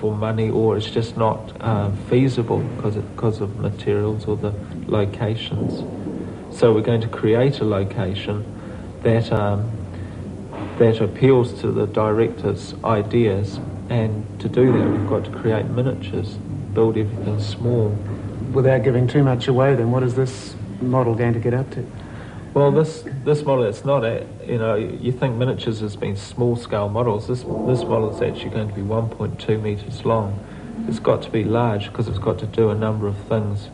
for money, or it's just not feasible because of materials or the locations. So we're going to create a location that appeals to the director's ideas, and to do that we've got to create miniatures, build everything small. Without giving too much away, then what is this model going to get up to? Well, this model, it's not you think miniatures has been small-scale models. This model is actually going to be 1.2 metres long. It's got to be large because it's got to do a number of things.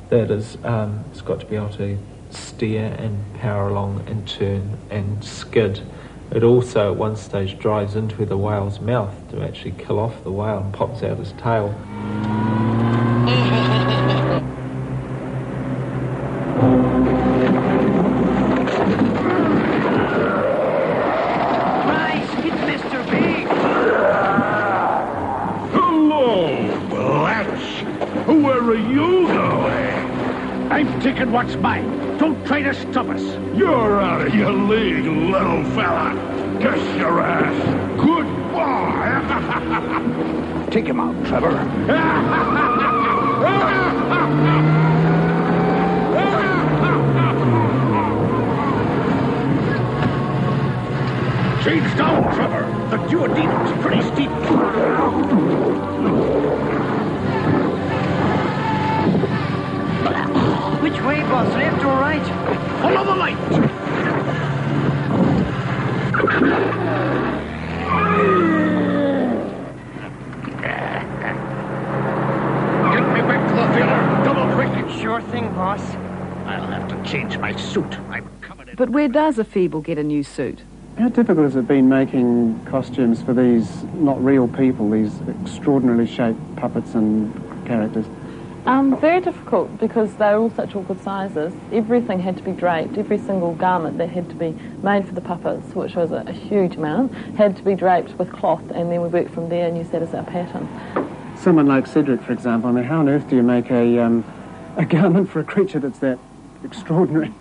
That is, it's got to be able to steer and power along and turn and skid. It also at one stage drives into the whale's mouth to actually kill off the whale and pops out his tail. Taking what's mine. Don't try to stop us. You're out of your league, little fella. Kiss your ass. Goodbye. Take him out, Trevor. Change down, Trevor. The duodenum's pretty steep. Which way, boss? Left or right? Follow the light. Get me back to the theater. Double quick. Sure thing, boss. I'll have to change my suit. I'm covered in... But where does a Feeble get a new suit? How difficult has it been making costumes for these not real people, these extraordinarily shaped puppets and characters? Very difficult, because they're all such awkward sizes. Everything had to be draped. Every single garment that had to be made for the puppets, which was a huge amount, had to be draped with cloth, and then we worked from there and used that as our pattern. Someone like Cedric, for example, I mean, how on earth do you make a garment for a creature that's that extraordinary?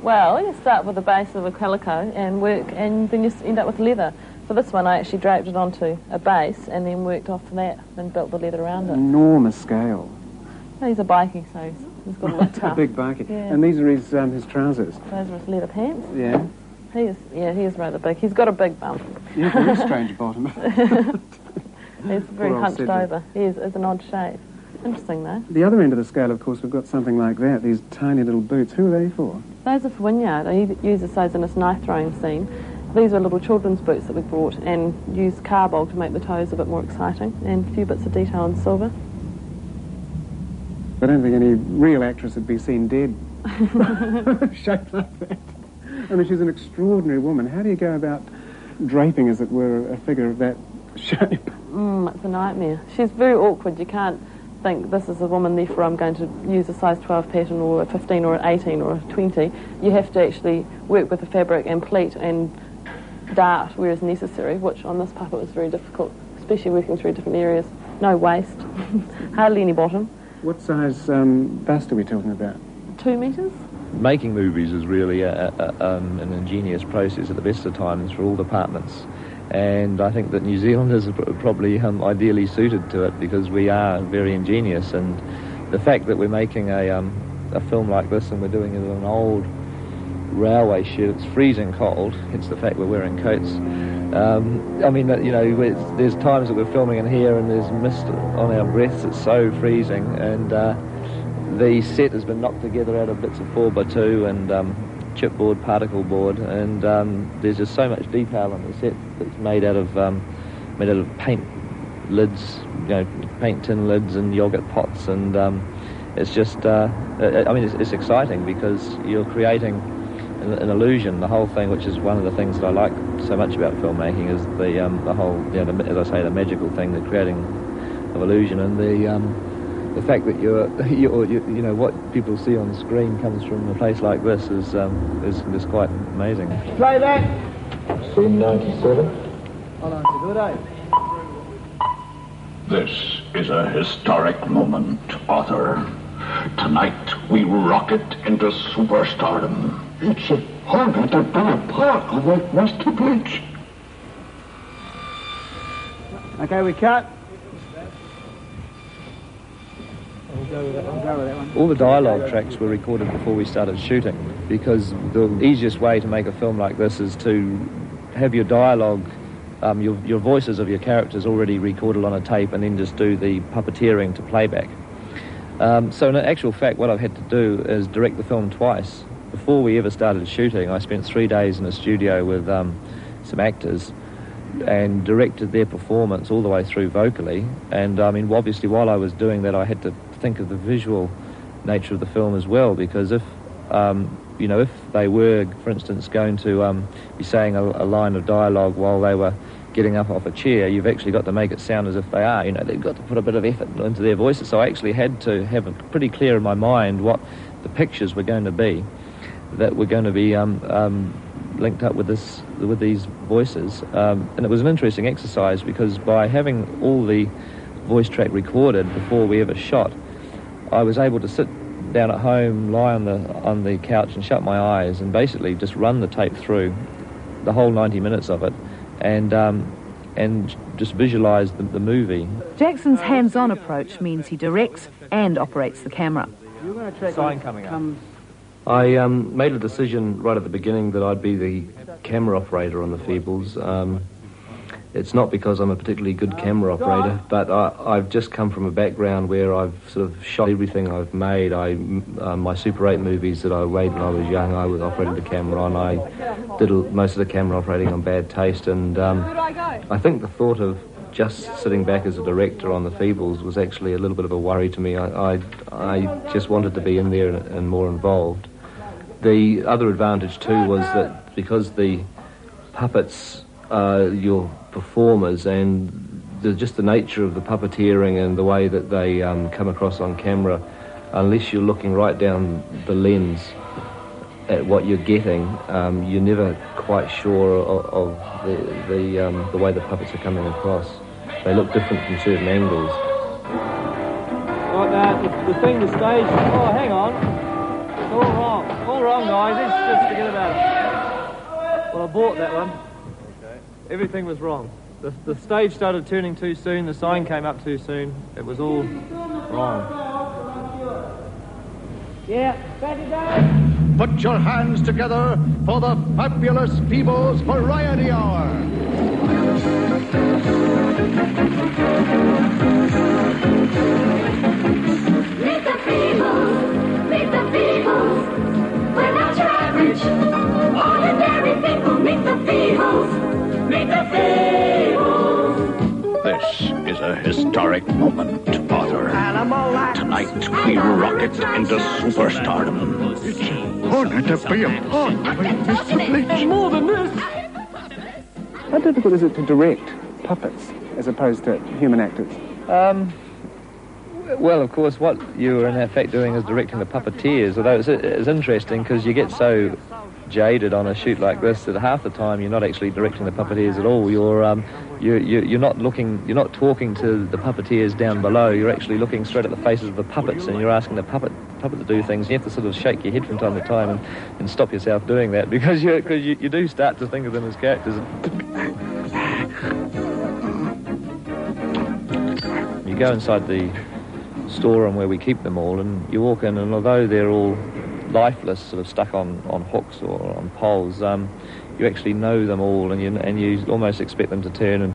Well, you start with the base of a calico and work, and then you end up with leather. For this one, I actually draped it onto a base and then worked off that and built the leather around it. Enormous scale. He's a bikie, so he's got a look tough. A big bikie. Yeah. And these are his trousers. Those are his leather pants. Yeah. He is rather big. He's got a big bum. Yeah, very strange bottom. He's very hunched over. He is. It's an odd shape. Interesting, though. The other end of the scale, of course, we've got something like that, these tiny little boots. Who are they for? Those are for Wynyard. He uses those in his knife throwing scene. These are little children's boots that we brought and used carbol to make the toes a bit more exciting, and a few bits of detail in silver. I don't think any real actress would be seen dead shaped like that. I mean, she's an extraordinary woman. How do you go about draping, as it were, a figure of that shape? It's a nightmare. She's very awkward. You can't think this is a woman, therefore I'm going to use a size 12 pattern or a 15 or an 18 or a 20. You have to actually work with the fabric and pleat and dart where is necessary, which on this puppet was very difficult, especially working through different areas. No waist, hardly any bottom. What size bust are we talking about? 2 metres. Making movies is really an ingenious process at the best of times for all departments. And I think that New Zealanders are probably ideally suited to it, because we are very ingenious. And the fact that we're making a film like this and we're doing it in an old railway shed, it's freezing cold, hence the fact we're wearing coats. I mean, there's times that we're filming in here and there's mist on our breaths, it's so freezing, and the set has been knocked together out of bits of 4x2 and chipboard, particle board, and there's just so much detail on the set that's made out of paint lids, paint tin lids and yogurt pots, and it's just, it's exciting because you're creating an illusion. The whole thing, which is one of the things that I like so much about filmmaking, is the whole, as I say, the magical thing, the creating of illusion, and the fact that you're what people see on screen comes from a place like this is quite amazing. Play that. Scene 97. Hold on, good day. This is a historic moment, Arthur. Tonight we rocket into superstardom. It's a honor to be a part of that masterpiece. Okay, we cut. All the dialogue tracks were recorded before we started shooting, because the easiest way to make a film like this is to have your dialogue, your voices of your characters already recorded on a tape, and then just do the puppeteering to playback. So in actual fact, what I've had to do is direct the film twice. Before we ever started shooting, I spent 3 days in a studio with some actors and directed their performance all the way through vocally. And I mean, obviously, while I was doing that, I had to think of the visual nature of the film as well, because if if they were, for instance, going to be saying a line of dialogue while they were getting up off a chair, you've actually got to make it sound as if they are. They've got to put a bit of effort into their voices. So I actually had to have it pretty clear in my mind what the pictures were going to be, that were going to be linked up with these voices. And it was an interesting exercise, because by having all the voice track recorded before we ever shot, I was able to sit down at home, lie on the couch and shut my eyes and basically just run the tape through, the whole 90 minutes of it, and just visualise the movie. Jackson's hands-on approach means he directs and operates the camera. Sign coming up. I made a decision right at the beginning that I'd be the camera operator on the Feebles. It's not because I'm a particularly good camera operator, but I've just come from a background where I've sort of shot everything I've made. My Super 8 movies that I made when I was young, I was operating the camera on. I did most of the camera operating on Bad Taste, and I think the thought of just sitting back as a director on the Feebles was actually a little bit of a worry to me. I just wanted to be in there and more involved. The other advantage too was that because the puppets are your performers, and just the nature of the puppeteering and the way that they come across on camera, unless you're looking right down the lens at what you're getting, you're never quite sure of the way the puppets are coming across. They look different from certain angles. Right now, the thing, the stage... Oh, hang on. It's all wrong. All wrong, guys. Let's just forget about it. Well, I bought that one. Okay. Everything was wrong. The stage started turning too soon. The sign came up too soon. It was all wrong. Yeah, Saturday. Put your hands together for the fabulous Feebles Variety Hour. Meet the Feebles, meet the Feebles. We're not your average, ordinary people. Meet the Feebles, meet the Feebles. This is a historic moment, Arthur. Tonight we rocket into superstardom. It's honored to be a part of it, Mr. Bleach. More than this. How difficult is it to direct puppets as opposed to human actors? Well, of course, what you are in fact doing is directing the puppeteers, although it's interesting because you get so jaded on a shoot like this that half the time you're not actually directing the puppeteers at all. You're not talking to the puppeteers down below. You're actually looking straight at the faces of the puppets, and you're asking the puppet to do things. You have to sort of shake your head from time to time and stop yourself doing that, because you do start to think of them as characters. You go inside the storeroom where we keep them all, and you walk in, and although they're all lifeless, sort of stuck on hooks or on poles, you actually know them all, and you almost expect them to turn and